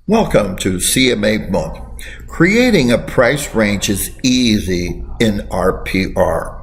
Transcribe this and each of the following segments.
Welcome to CMA Month. Creating a price range is easy in RPR.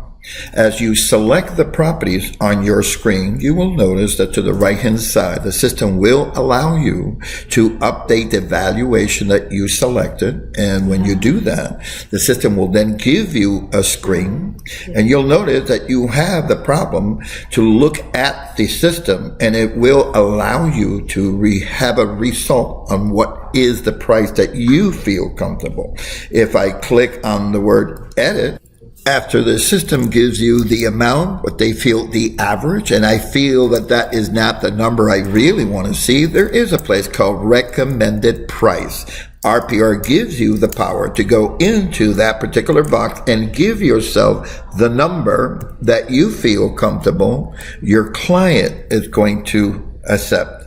As you select the properties on your screen, you will notice that to the right-hand side, the system will allow you to update the valuation that you selected. And when you do that, the system will then give you a screen. And you'll notice that you have the problem to look at the system, and it will allow you to have a result on what is the price that you feel comfortable. If I click on the word edit, after the system gives you the amount, what they feel the average, and I feel that that is not the number I really want to see, there is a place called recommended price. RPR gives you the power to go into that particular box and give yourself the number that you feel comfortable your client is going to accept.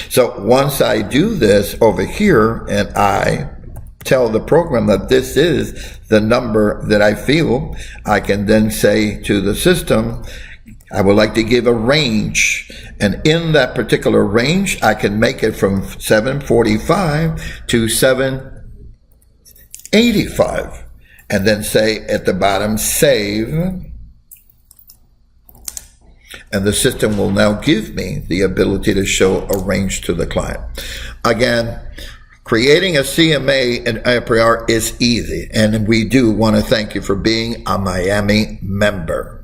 So once I do this over here and I tell the program that this is the number that I feel, I can then say to the system, I would like to give a range. And in that particular range, I can make it from 745 to 785. And then say at the bottom, save. And the system will now give me the ability to show a range to the client. Again, creating a CMA in RPR is easy, and we do want to thank you for being a Miami member.